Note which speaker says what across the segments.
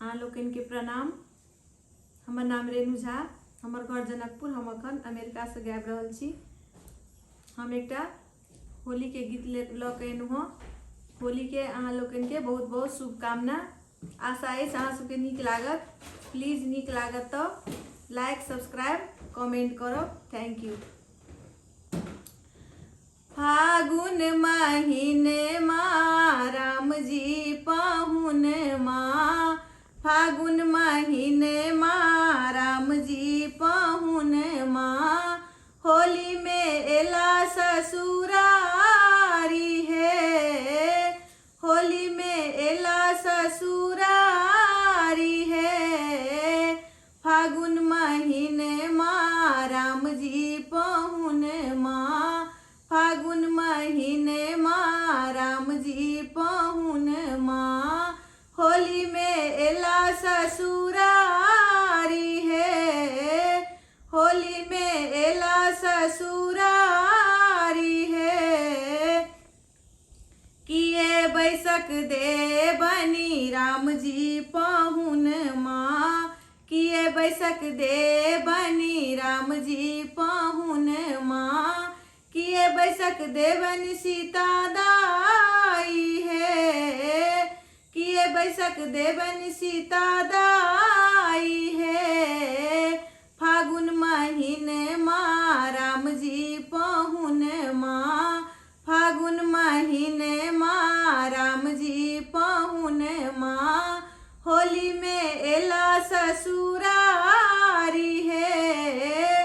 Speaker 1: अहाँ लोगन के प्रणाम। हमर नाम रेणु झा, हमर घर जनकपुर। हम अखन अमेरिका से गाबि रहल छी। हम एकटा होली के गीत ल के एलहुँ हँ। होली के अहाँ लोगन के बहुत बहुत शुभकामना। आशा अछि अहाँ सबके नीक लागत। प्लीज नीक लागत तो लाइक सब्सक्राइब कमेंट करब। Thank you. फागुन महीने माँ राम जी पाहुन माँ, फागुन महीने माँ राम जी पाहुन माँ, होली में एला ससुरारी है, होली में एला ससुरारी है, फागुन महीने माँ राम जी पाहुन माँ, फागुन महीने माँ राम जी पाहुन माँ, होली में एला ससुरारी है, होली में एला ससुरारी है, किए बैसक दे बनी राम जी पाहुन माँ, किए बैसक दे बनी राम जी पाहुन माँ, किए बैसक देवन सीता दाई है, किए बैसक देवन सीता दाई है, फागुन महीने माँ राम जी पाहुन माँ, फागुन महीने माँ राम जी पाहुन माँ, होली में एला ससुरारी है,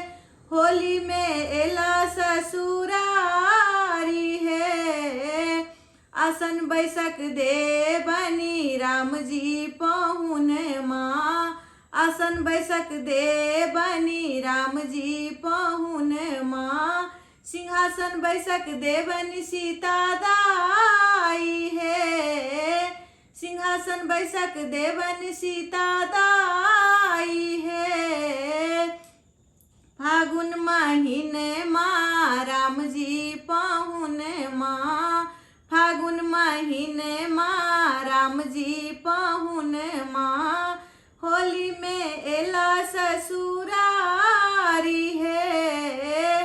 Speaker 1: होली में एला ससुरारी है, आसन बैसक दे बनी राम जी पाहुन माँ, आसन बैसक दे बनी राम जी पाहुन माँ, सिंहासन बैसक देवन सीता दाई है, सिंहासन बैसक देवन सीता दाई है, फागुन महीने माँ राम जी पाहुन माँ, फागुन महीने माँ राम जी पाहुन माँ, होली में एला ससुरारी है,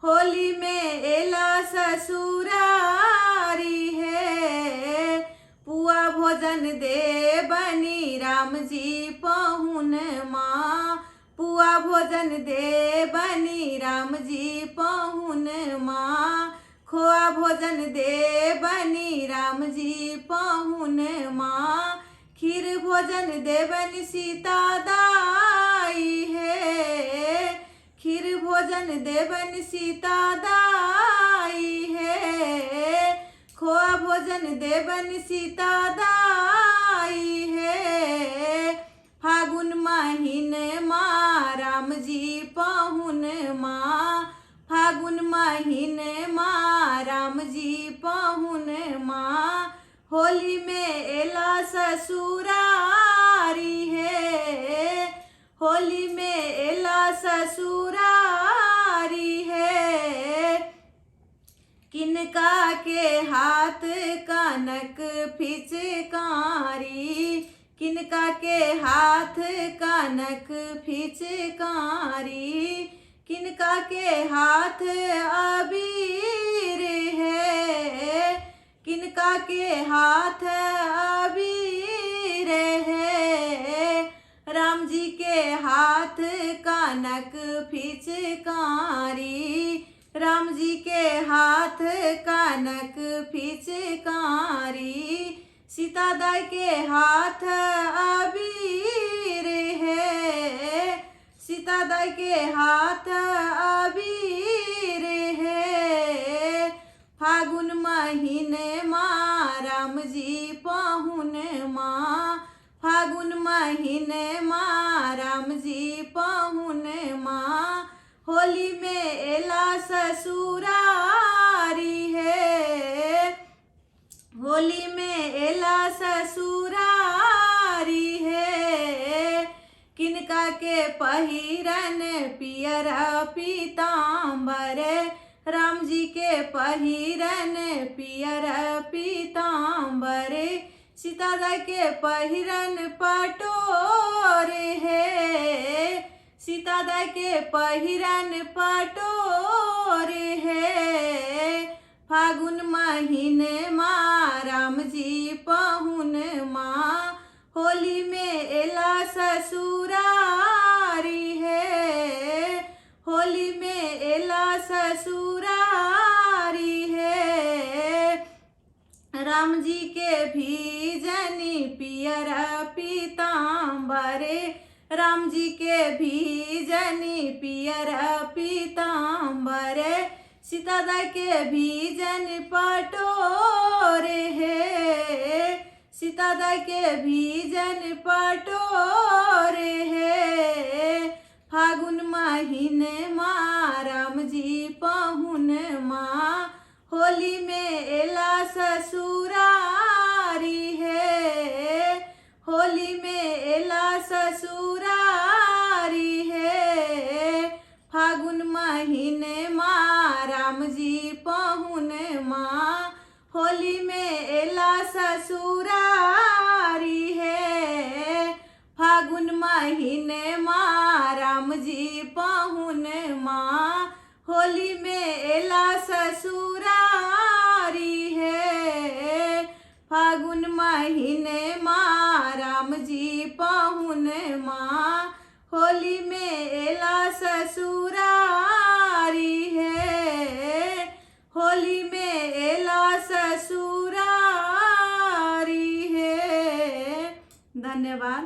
Speaker 1: होली में एला ससुरारी है, पुआ भोजन दे बनी राम जी पाहुन माँ, पुआ भोजन दे बनी राम जी पाहुन माँ, खोआ भोजन दे बनी राम जी पाहुन माँ, खीर भोजन दे बनी सीता दाई है, खीर भोजन दे बनी सीता दाई है, खोआ भोजन दे बनी सीता दाई है, फागुन महीने माँ राम जी पाहुन माँ, फागुन महीने माँ राम जी पाहुन माँ, होली में एला ससुरारी है, होली में एला ससुरारी है, किनका के हाथ कनक फिचकारी, किनका के हाथ कनक फिचकारी, किनका के हाथ अबीर है, किनका के हाथ अबीर है, राम जी के हाथ कनक फिचकारी, राम जी के हाथ कनक फिचकारी, सीता दाई के हाथ अबीर है, सीता दाई के हाथ अबीर है, फागुन महीने माँ राम जी पाहुन माँ, फागुन महीने माँ राम जी पाहुन माँ, होली में एला ससुरारी है, होली में एला ससुरारी है, किनका के पहिरन पियर पीताम्बर, राम जी के पहिरन पियर पीताम्बर, सीता दाई के पहिरन पटो सीता दाई के पहिरन पटोरे है फागुन महीने माँ राम जी पहुन माँ होली में एला ससुरारी है होली में एला ससुरारी है राम जी के भीजनी पियर पीताम्बरे राम जी के भीजनी पियर पीताम्बरे सीता दाई के भीजन पटोरे है सीता दाई के भीजन पटोरे है फागुन महीने माँ राम जी पहुन माँ होली में एला ससुरारी है होली में एला ससुरारी है फागुन महीने माँ राम जी पहुन माँ होली में एला ससुरारी है फागुन महीने माँ राम जी पहुन माँ होली में एला ससुरारी है फागुन महीने माँ राम जी पहुन माँ होली में एला ससुरारी है होली में एला ससुरारी है। धन्यवाद।